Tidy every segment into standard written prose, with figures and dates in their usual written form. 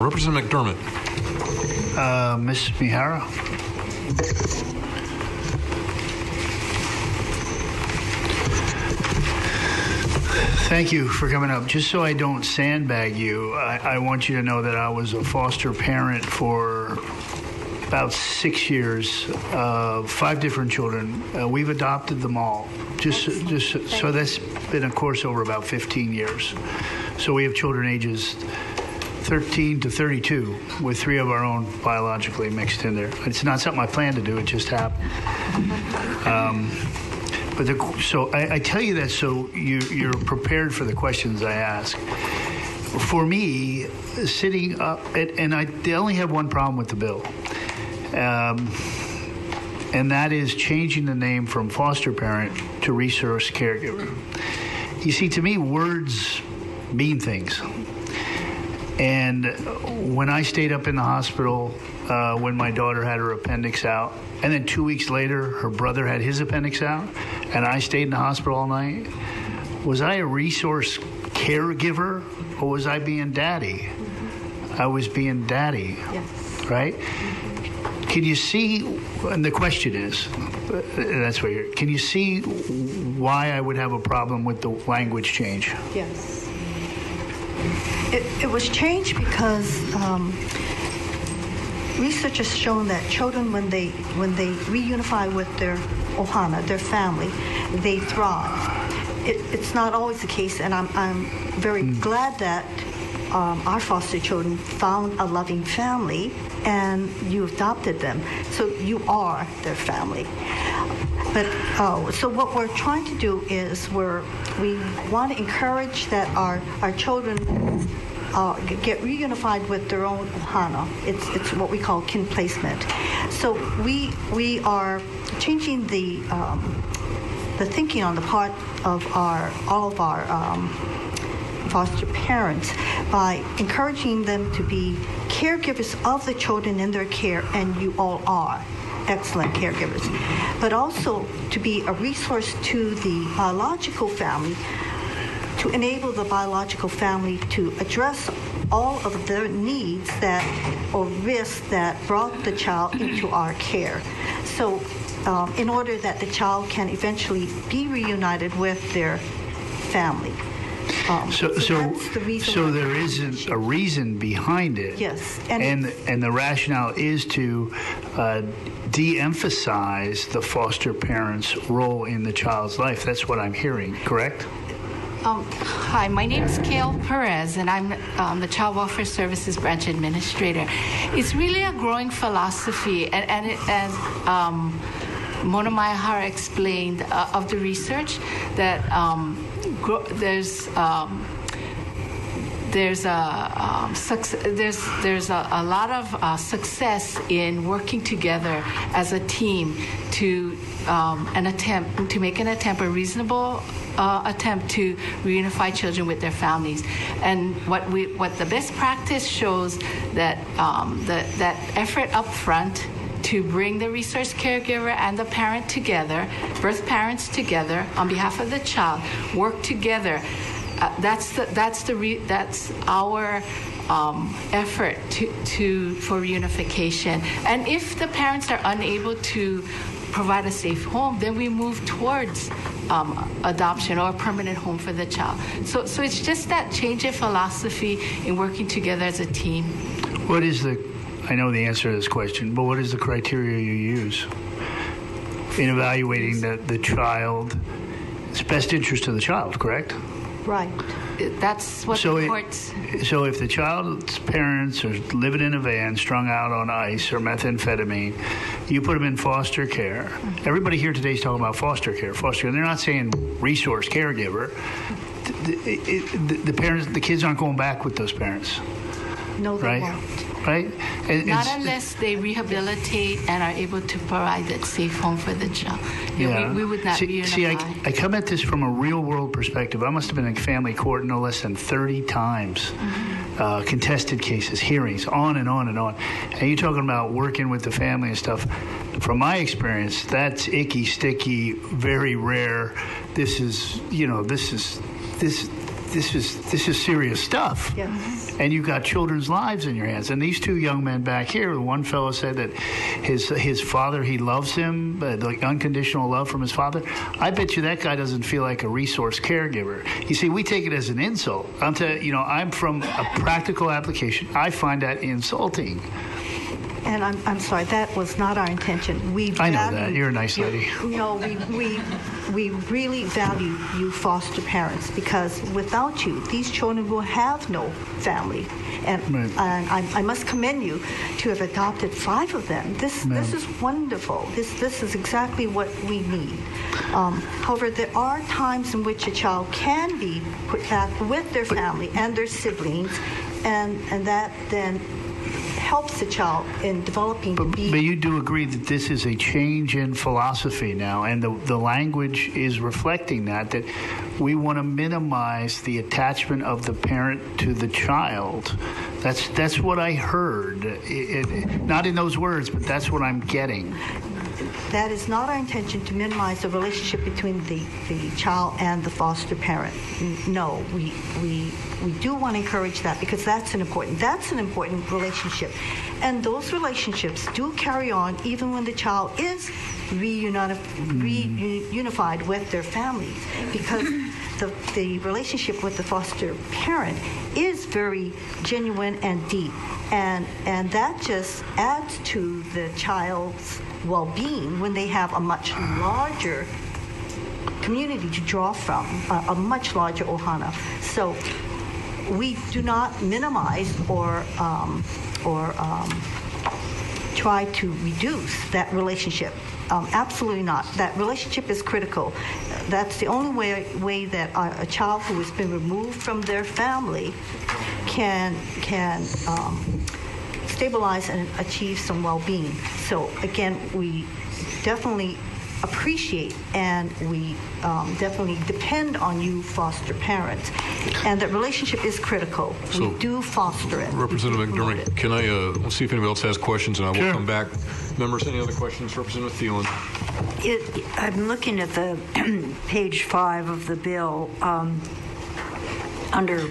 Representative McDermott. Ms. Mihara. Thank you for coming up. Just so I don't sandbag you, I want you to know that I was a foster parent for about 6 years, 5 different children. We've adopted them all. So that's been a course over about 15 years. So we have children ages 13 to 32 with 3 of our own biologically mixed in there. It's not something I planned to do, it just happened. So I tell you that so you're prepared for the questions I ask. For me, sitting up, they only have one problem with the bill, and that is changing the name from foster parent to resource caregiver. You see, to me, words mean things. And when I stayed up in the hospital when my daughter had her appendix out, and then 2 weeks later her brother had his appendix out, and I stayed in the hospital all night, was I a resource caregiver or was I being daddy? I was being daddy, yes. Right? Can you see, and the question is, that's what you're, can you see why I would have a problem with the language change? Yes. It was changed because research has shown that children, when they reunify with their ohana, their family, they thrive. It's not always the case, and I'm very glad that our foster children found a loving family and you adopted them. So you are their family. But so what we're trying to do is we want to encourage that our children get reunified with their own ohana. It's what we call kin placement. So we are changing the thinking on the part of all of our foster parents by encouraging them to be caregivers of the children in their care, and you all are excellent caregivers, but also to be a resource to the biological family, to enable the biological family to address all of their needs or risks that brought the child into our care. So in order that the child can eventually be reunited with their family. So there isn't a reason behind it. Yes. And the rationale is to de-emphasize the foster parent's role in the child's life. That's what I'm hearing, correct? Hi, my name is Kail Perez, and I'm the Child Welfare Services Branch Administrator. It's really a growing philosophy, and as Mona Maehara explained of the research, that there's a lot of success in working together as a team to make an attempt, a reasonable attempt to reunify children with their families. And what the best practice shows that that effort up front to bring the resource caregiver and the parent together, birth parents together on behalf of the child, work together. That's our effort for reunification. And if the parents are unable to provide a safe home, then we move towards adoption or a permanent home for the child. So it's just that change in philosophy in working together as a team. I know the answer to this question, but what is the criteria you use in evaluating the child's best interest of the child, correct? Right. That's what the courts... So if the child's parents are living in a van, strung out on ice or methamphetamine, you put them in foster care. Mm-hmm. Everybody here today is talking about foster care. They're not saying resource caregiver. The parents, the kids aren't going back with those parents. No, they won't. Right? Not unless they rehabilitate and are able to provide that safe home for the child. Yeah. We would not be unified. See, I come at this from a real-world perspective. I must have been in family court no less than 30 times. Mm-hmm. Contested cases, hearings, on and on and on. And you're talking about working with the family and stuff. From my experience, that's icky, sticky, very rare. This this is serious stuff. Yes. And you've got children's lives in your hands. And these two young men back here, one fellow said that his father, he loves him, like unconditional love from his father. I bet you that guy doesn't feel like a resource caregiver. You see, we take it as an insult. I'm from a practical application. I find that insulting. And I'm sorry, that was not our intention. I know that. You're a nice lady. No, we really value you foster parents, because without you, these children will have no family. And, right. and I must commend you to have adopted 5 of them. This is wonderful. This is exactly what we need. However, there are times in which a child can be put back with their family and their siblings, and that then helps the child in developing to be. But you do agree that this is a change in philosophy now, and the language is reflecting that we want to minimize the attachment of the parent to the child. That's what I heard. Not in those words, but that's what I'm getting. That is not our intention, to minimize the relationship between the child and the foster parent. No, we do want to encourage that, because that's an important relationship. And those relationships do carry on even when the child is reunified with their families, because the relationship with the foster parent is very genuine and deep. And that just adds to the child's well-being when they have a much larger community to draw from, a much larger ohana. So we do not minimize or try to reduce that relationship. Absolutely not. That relationship is critical. That's the only way that a child who has been removed from their family can stabilize and achieve some well-being. So again, we definitely appreciate and we definitely depend on you foster parents, and that relationship is critical. So we do foster it. Representative McDermott, can I let's see if anybody else has questions, and I will Sure. come back. Members, any other questions? Representative Thielen. I'm looking at the page 5 of the bill under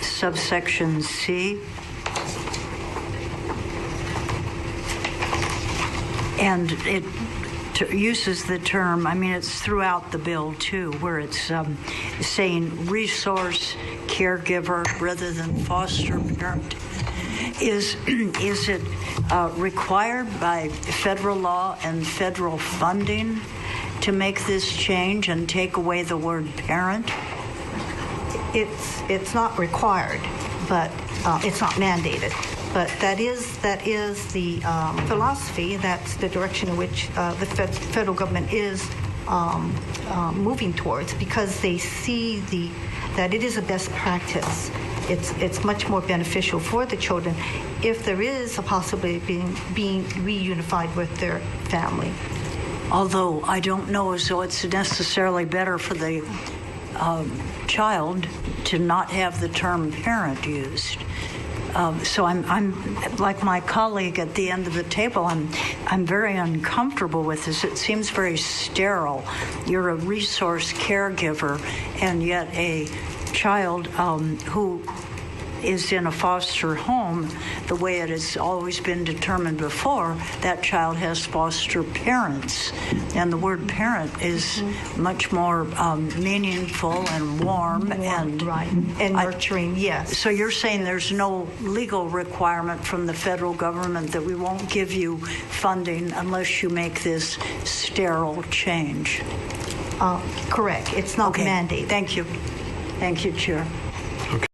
subsection C. And it uses the term, I mean, it's throughout the bill, too, where it's saying resource caregiver rather than foster parent. Is it required by federal law and federal funding to make this change and take away the word parent? It's not required, but it's not mandated. But that is the philosophy. That's the direction in which the federal government is moving towards, because they see that it is a best practice. It's much more beneficial for the children if there is a possibility of being reunified with their family. Although I don't know as though it's necessarily better for the child to not have the term parent used. So I'm like my colleague at the end of the table. I'm very uncomfortable with this. It seems very sterile. You're a resource caregiver, and yet a child who is in a foster home, the way it has always been determined before, that child has foster parents. And the word parent is much more meaningful and warm and right. And nurturing, yes. So you're saying there's no legal requirement from the federal government that we won't give you funding unless you make this sterile change? Correct. It's not mandated. Thank you. Thank you, Chair.